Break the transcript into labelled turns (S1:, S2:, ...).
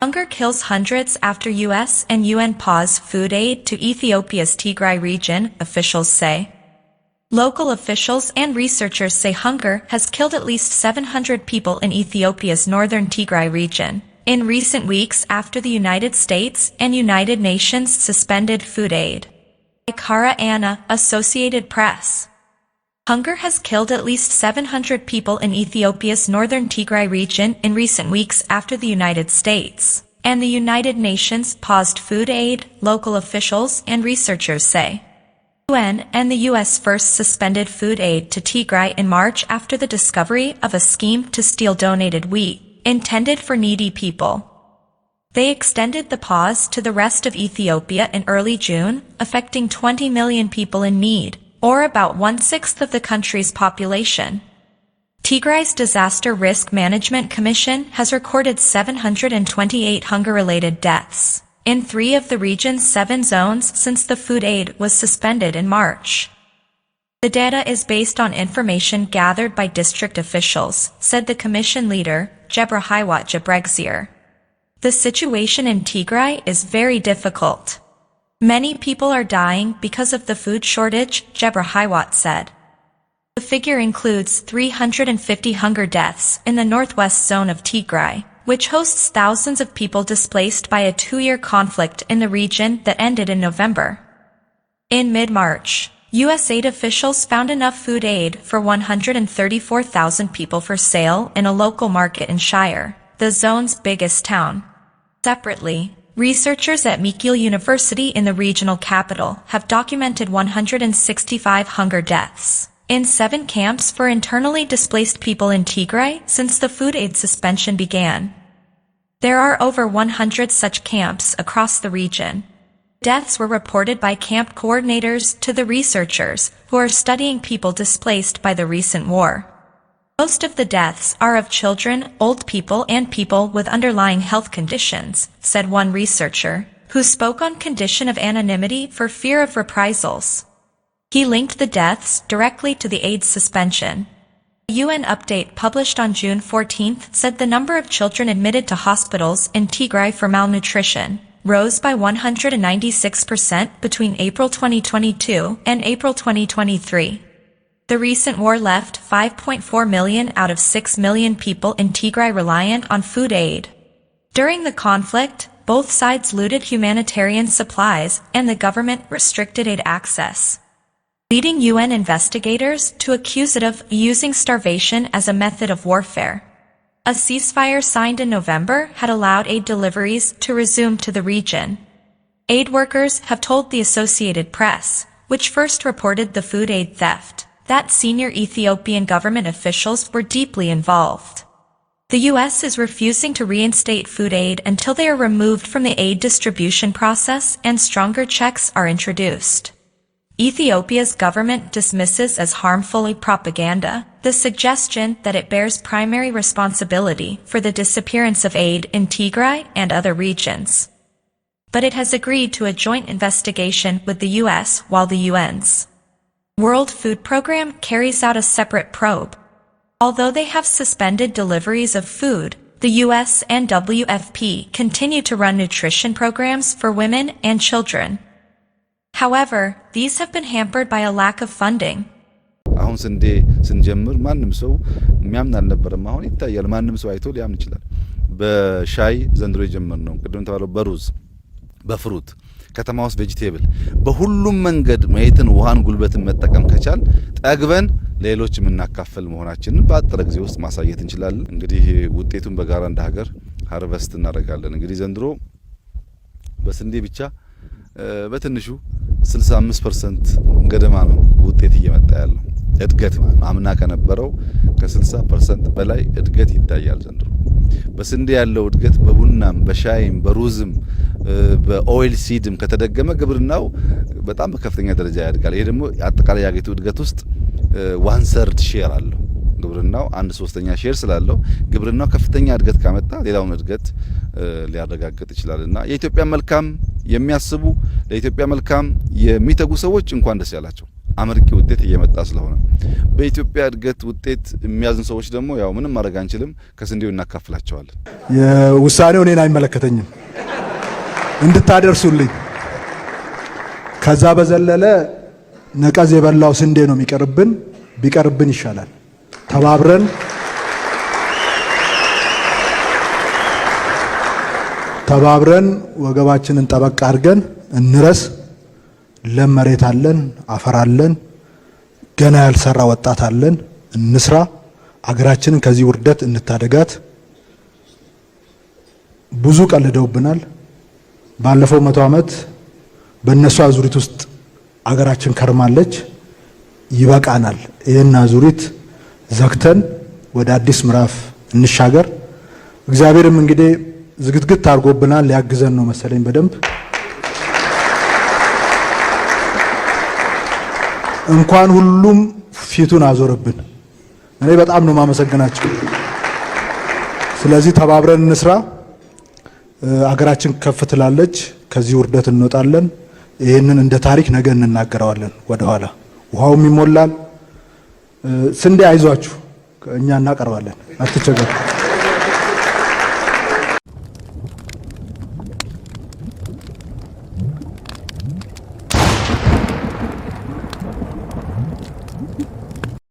S1: Hunger kills hundreds after US and UN pause food aid to Ethiopia's Tigray region, officials say. Local officials and researchers say hunger has killed at least 700 people in Ethiopia's northern Tigray region in recent weeks after the United States and United Nations suspended food aid. Kara Anna, Associated Press. Hunger has killed at least 700 people in Ethiopia's northern Tigray region in recent weeks after the United States and the United Nations paused food aid, local officials and researchers say. UN and the US first suspended food aid to Tigray in March after the discovery of a scheme to steal donated wheat, intended for needy people. They extended the pause to the rest of Ethiopia in early June, affecting 20 million people in need, or about 1/6 of the country's population. Tigray's Disaster Risk Management Commission has recorded 728 hunger-related deaths in 3 of the region's 7 zones since the food aid was suspended in March. The data is based on information gathered by district officials, said the commission leader, Gebrehiwot Gebregziaher. The situation in Tigray is very difficult. Many people are dying because of the food shortage, Gebrehiwot said. The figure includes 350 hunger deaths in the northwest zone of Tigray, which hosts thousands of people displaced by a 2-year conflict in the region that ended in November. In mid-March, U.S. aid officials found enough food aid for 134,000 people for sale in a local market in Shire, the zone's biggest town. Separately, researchers at McGill University in the regional capital have documented 165 hunger deaths in 7 camps for internally displaced people in Tigray since the food aid suspension began. There are over 100 such camps across the region. Deaths were reported by camp coordinators to the researchers who are studying people displaced by the recent war. Most of the deaths are of children, old people and people with underlying health conditions, said one researcher, who spoke on condition of anonymity for fear of reprisals. He linked the deaths directly to the aid suspension. A UN update published on June 14 said the number of children admitted to hospitals in Tigray for malnutrition rose by 196% between April 2022 and April 2023. The recent war left 5.4 million out of 6 million people in Tigray reliant on food aid. During the conflict, both sides looted humanitarian supplies and the government restricted aid access, leading UN investigators to accuse it of using starvation as a method of warfare. A ceasefire signed in November had allowed aid deliveries to resume to the region. Aid workers have told the Associated Press, which first reported the food aid theft, that senior Ethiopian government officials were deeply involved. The U.S. is refusing to reinstate food aid until they are removed from the aid distribution process and stronger checks are introduced. Ethiopia's government dismisses as harmful propaganda the suggestion that it bears primary responsibility for the disappearance of aid in Tigray and other regions. But it has agreed to a joint investigation with the U.S. while the UN's World Food Program carries out a separate probe. Although they have suspended deliveries of food, the U.S. and WFP continue to run nutrition programs for women and children. However, these have been hampered by a lack of funding.
S2: አሁን ስንጀምር ማንም ሰው የሚያምን አልነበረም። አሁን ይታያል። ማንም ሰው አይቶ ሊያምን ይችላል። በሻይ ዘንድሮ የጀመርነው ቅድም ተባለው በሩዝ በፍሩት ከተማ ውስጥ ቬጂቴብል በሁሉም መንገድ ማየትን ውሃን ጉልበትን መጠቀም ከቻል ጠግበን ሌሎች የምናካፈል መሆናችንን በአጠረ ጊዜ ውስጥ ማሳየት እንችላለን። እንግዲህ ውጤቱን በጋራ እንደ ሀገር ሃርቨስት እናደርጋለን። እንግዲህ ዘንድሮ በስንዴ ብቻ በትንሹ 65% ገደማ ነው ውጤት እየመጣ ያለው እድገት ማለት አምና ከነበረው ከ60% በላይ እድገት ይታያል ዘንድሮ። በስንዴ ያለው እድገት በቡናም በሻይም በሩዝም በኦይል ሲድም ከተደገመ ግብርናው በጣም በከፍተኛ ደረጃ ያድጋል። ይሄ ደግሞ አጠቃላይ ያገቱ እድገት ውስጥ 1/3 ሼር አለው። ግብርናው 1/3 ሼር ስላለው ግብርናው ከፍተኛ እድገት ካመጣ ሌላውን እድገት ሊያረጋግጥ ይችላልና የኢትዮጵያ መልካም የሚያስቡ ለኢትዮጵያ መልካም የሚተጉ ሰዎች እንኳን ደስ ያላቸው። አመርቂ ውጤት እየመጣ ስለሆነ በኢትዮጵያ እድገት ውጤት የሚያዝን ሰዎች ደግሞ ያው ምንም ማድረግ አንችልም ከስንዴው እናካፍላቸዋለን።
S3: የውሳኔው እኔን አይመለከተኝም እንድታደርሱልኝ። ከዛ በዘለለ ነቀዝ የበላው ስንዴ ነው የሚቀርብን፣ ቢቀርብን ይሻላል። ተባብረን ወገባችንን ጠበቅ አድርገን እንረስ። ለም መሬት አለን፣ አፈር አለን፣ ገና ያልሰራ ወጣት አለን። እንስራ፣ አገራችንን ከዚህ ውርደት እንታደጋት። ብዙ ቀልደውብናል። ባለፈው 100 ዓመት በእነሱ አዙሪት ውስጥ አገራችን ከርማለች። ይበቃናል። ይሄን አዙሪት ዘግተን ወደ አዲስ ምዕራፍ እንሻገር። እግዚአብሔርም እንግዲህ ዝግትግት አድርጎብናል፣ ሊያግዘን ነው መሰለኝ በደንብ። እንኳን ሁሉም ፊቱን አዞረብን። እኔ በጣም ነው ማመሰግናችሁ። ስለዚህ ተባብረን እንስራ። አገራችን ከፍ ትላለች፣ ከዚህ ውርደት እንወጣለን። ይሄንን እንደ ታሪክ ነገ እንናገረዋለን። ወደ ኋላ ውሃውም ይሞላል። ስንዴ አይዟችሁ፣ እኛ እናቀርባለን፣ አትቸገሩ።